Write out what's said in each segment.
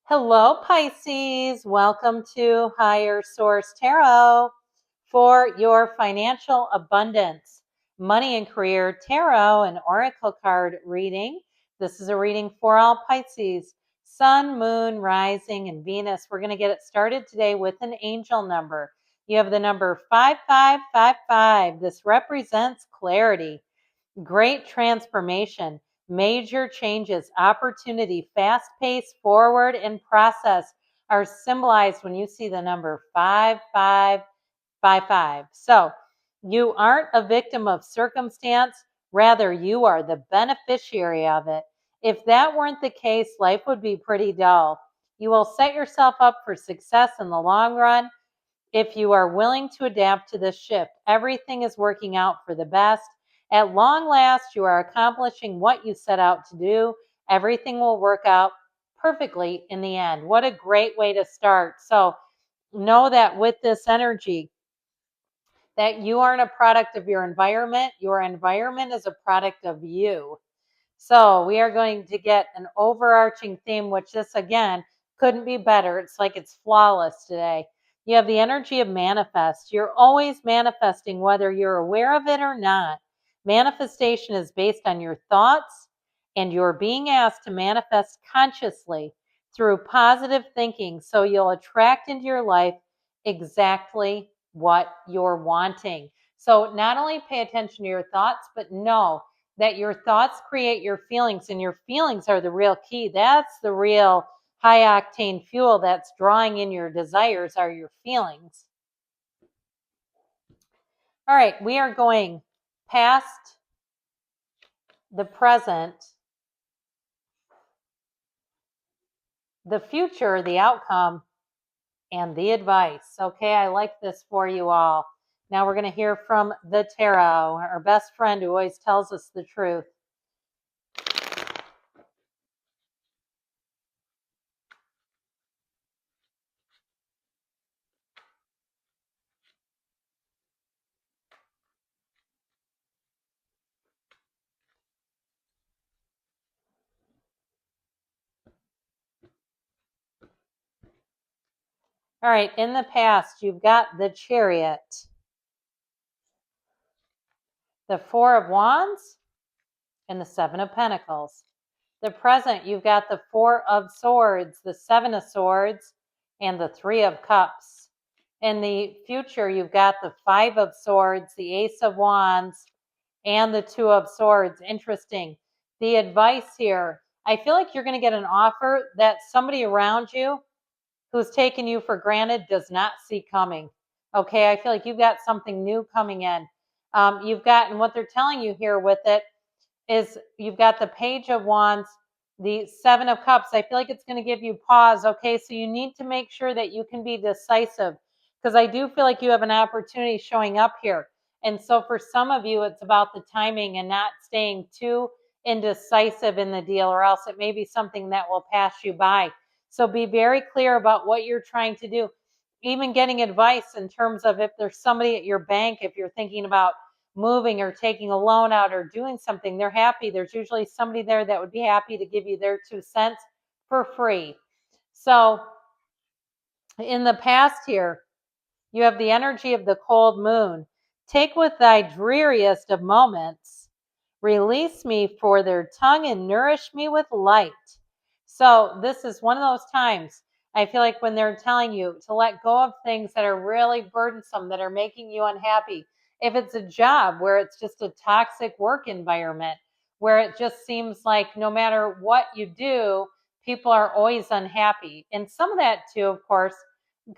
Hello, Pisces. Welcome to Higher Source Tarot for your financial abundance, money and career tarot and oracle card reading. This is a reading for all Pisces, Sun, Moon, Rising, and Venus. We're going to get it started today with an angel number. You have the number 5555. This represents clarity, great transformation, major changes, opportunity, fast pace, forward, and process are symbolized when you see the number 5555. So you aren't a victim of circumstance, rather, you are the beneficiary of it. If that weren't the case, life would be pretty dull. You will set yourself up for success in the long run if you are willing to adapt to this shift. Everything is working out for the best. At long last, you are accomplishing what you set out to do. Everything will work out perfectly in the end. What a great way to start. So know that with this energy, that you aren't a product of your environment. Your environment is a product of you. So we are going to get an overarching theme, which this again couldn't be better. It's like it's flawless today. You have the energy of manifest. You're always manifesting, whether you're aware of it or not. Manifestation is based on your thoughts, and you're being asked to manifest consciously through positive thinking. So you'll attract into your life exactly what you're wanting. So not only pay attention to your thoughts, but know that your thoughts create your feelings, and your feelings are the real key. That's the real high octane fuel that's drawing in your desires, are your feelings. All right, we are going past, the present, the future, the outcome, and the advice. Okay, I like this for you all. Now we're going to hear from the tarot, our best friend who always tells us the truth. All right, in the past, you've got the Chariot, the Four of Wands, and the Seven of Pentacles. The present, you've got the Four of Swords, the Seven of Swords, and the Three of Cups. In the future, you've got the Five of Swords, the Ace of Wands, and the Two of Swords. Interesting. The advice here, I feel like you're going to get an offer that somebody around you who's taken you for granted does not see coming. Okay, I feel like you've got something new coming in. You've got, and what they're telling you here with it is you've got the Page of Wands, the Seven of Cups. I feel like it's going to give you pause. Okay, so you need to make sure that you can be decisive, because I do feel like you have an opportunity showing up here. And so for some of you, it's about the timing and not staying too indecisive in the deal, or else it may be something that will pass you by. So be very clear about what you're trying to do. Even getting advice in terms of if there's somebody at your bank, if you're thinking about moving or taking a loan out or doing something, they're happy. There's usually somebody there that would be happy to give you their 2 cents for free. So in the past here, you have the energy of the cold moon. Take with thy dreariest of moments, release me for their tongue and nourish me with light. So this is one of those times I feel like when they're telling you to let go of things that are really burdensome, that are making you unhappy. If it's a job where it's just a toxic work environment, where it just seems like no matter what you do, people are always unhappy. And some of that too, of course,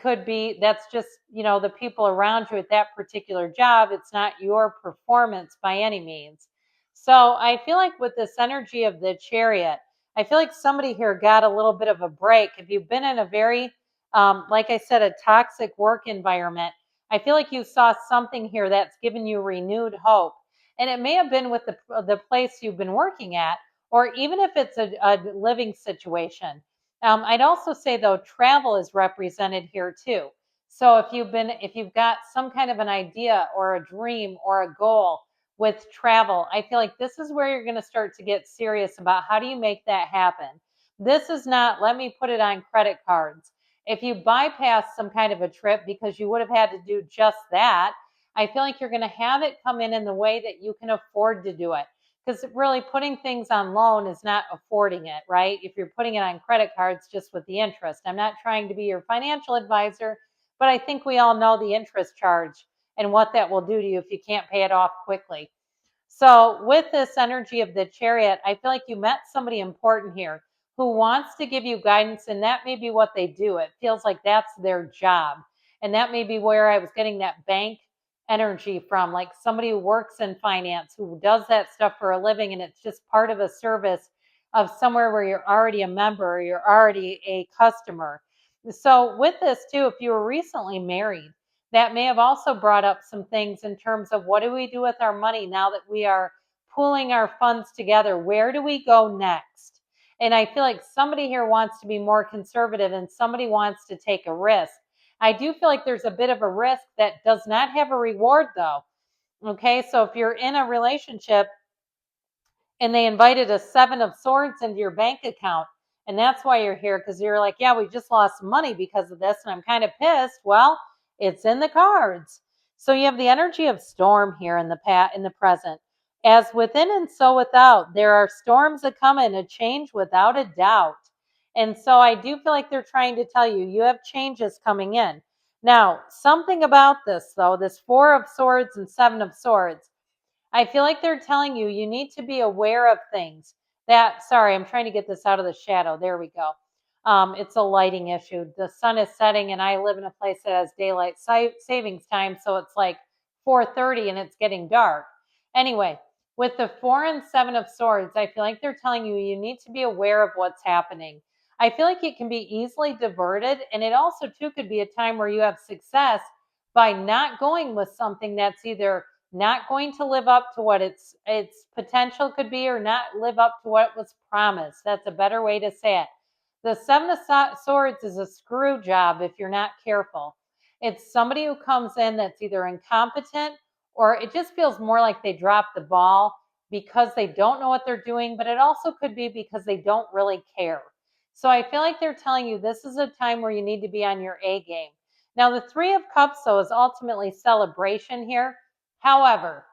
could be that's just, the people around you at that particular job. It's not your performance by any means. So I feel like with this energy of the Chariot, I feel like somebody here got a little bit of a break. If you've been in a very, like I said, a toxic work environment, I feel like you saw something here that's given you renewed hope. And it may have been with the place you've been working at, or even if it's a living situation. I'd also say though, travel is represented here too. So if you've got some kind of an idea or a dream or a goal with travel, I feel like this is where you're going to start to get serious about how do you make that happen. This is not, let me put it on credit cards. If you bypass some kind of a trip because you would have had to do just that, I feel like you're going to have it come in the way that you can afford to do it. Because really putting things on loan is not affording it, right? If you're putting it on credit cards just with the interest. I'm not trying to be your financial advisor, but I think we all know the interest charge and what that will do to you if you can't pay it off quickly. So with this energy of the Chariot, I feel like you met somebody important here who wants to give you guidance, and that may be what they do. It feels like that's their job. And that may be where I was getting that bank energy from, like somebody who works in finance, who does that stuff for a living, and it's just part of a service of somewhere where you're already a member or you're already a customer. So with this too, if you were recently married, that may have also brought up some things in terms of what do we do with our money now that we are pooling our funds together? Where do we go next? And I feel like somebody here wants to be more conservative and somebody wants to take a risk. I do feel like there's a bit of a risk that does not have a reward though. Okay, so if you're in a relationship and they invited a 7 of Swords into your bank account, and that's why you're here, because you're like, yeah, we just lost money because of this and I'm kind of pissed. Well, it's in the cards. So you have the energy of storm here in the present. As within and so without, there are storms that come in, a change without a doubt. And so I do feel like they're trying to tell you you have changes coming in. Now, something about this though, this 4 of Swords and 7 of Swords, I feel like they're telling you you need to be aware of things. Sorry, I'm trying to get this out of the shadow. There we go. It's a lighting issue. The sun is setting, and I live in a place that has daylight savings time, so it's like 4:30 and it's getting dark. Anyway, with the 4 and 7 of Swords, I feel like they're telling you you need to be aware of what's happening. I feel like it can be easily diverted, and it also too could be a time where you have success by not going with something that's either not going to live up to what its potential could be or not live up to what was promised. That's a better way to say it. The 7 of Swords is a screw job if you're not careful. It's somebody who comes in that's either incompetent or it just feels more like they dropped the ball because they don't know what they're doing, but it also could be because they don't really care. So I feel like they're telling you this is a time where you need to be on your A game. Now, the 3 of Cups, though, is ultimately celebration here. However,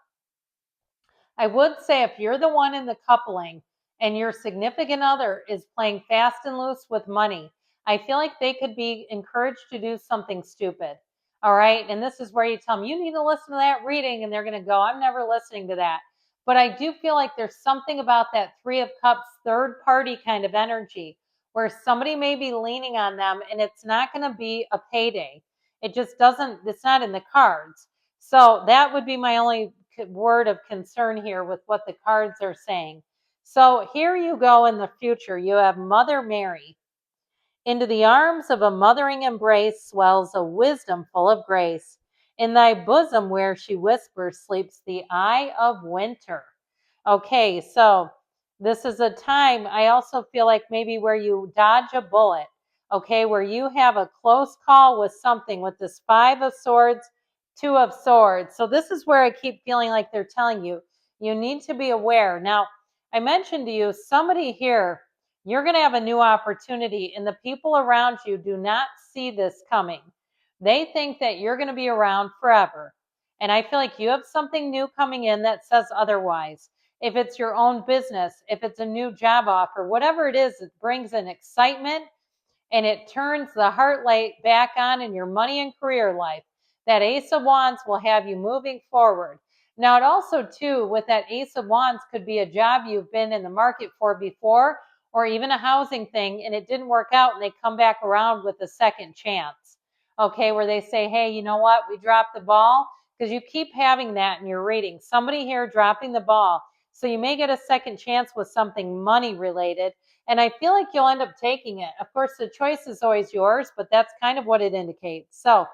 I would say if you're the one in the coupling and your significant other is playing fast and loose with money, I feel like they could be encouraged to do something stupid. All right. And this is where you tell them, you need to listen to that reading. And they're going to go, I'm never listening to that. But I do feel like there's something about that 3 of Cups, third party kind of energy where somebody may be leaning on them and it's not going to be a payday. It just doesn't, it's not in the cards. So that would be my only word of concern here with what the cards are saying. So here you go in the future. You have Mother Mary. Into the arms of a mothering embrace swells a wisdom full of grace. In thy bosom where she whispers sleeps the eye of winter. Okay, so this is a time I also feel like maybe where you dodge a bullet, okay, where you have a close call with something with this 5 of Swords, 2 of Swords. So this is where I keep feeling like they're telling you, you need to be aware. Now, I mentioned to you, somebody here, you're going to have a new opportunity, and the people around you do not see this coming. They think that you're going to be around forever. And I feel like you have something new coming in that says otherwise. If it's your own business, if it's a new job offer, whatever it is, it brings an excitement and it turns the heart light back on in your money and career life. That Ace of Wands will have you moving forward. Now, it also, too, with that Ace of Wands could be a job you've been in the market for before, or even a housing thing, and it didn't work out, and they come back around with a second chance. Okay, where they say, hey, you know what? We dropped the ball, because you keep having that in your reading. Somebody here dropping the ball. So you may get a second chance with something money related, and I feel like you'll end up taking it. Of course, the choice is always yours, but that's kind of what it indicates. So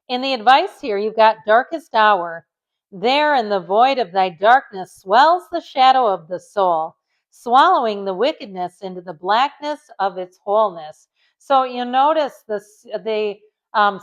in the advice here, you've got darkest hour. There in the void of thy darkness swells the shadow of the soul, swallowing the wickedness into the blackness of its wholeness. So you notice the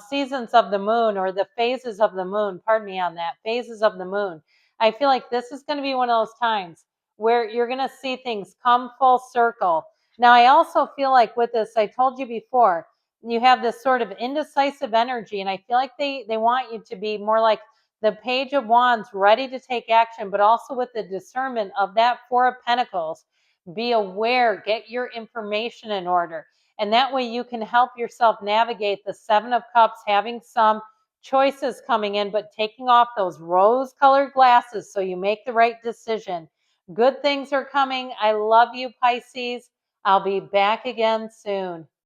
seasons of the moon, or the phases of the moon, pardon me on that, phases of the moon. I feel like this is going to be one of those times where you're going to see things come full circle. Now, I also feel like with this, I told you before, you have this sort of indecisive energy, and I feel like they want you to be more like the Page of Wands, ready to take action, but also with the discernment of that Four of Pentacles. Be aware, get your information in order. And that way you can help yourself navigate the Seven of Cups, having some choices coming in, but taking off those rose-colored glasses so you make the right decision. Good things are coming. I love you, Pisces. I'll be back again soon.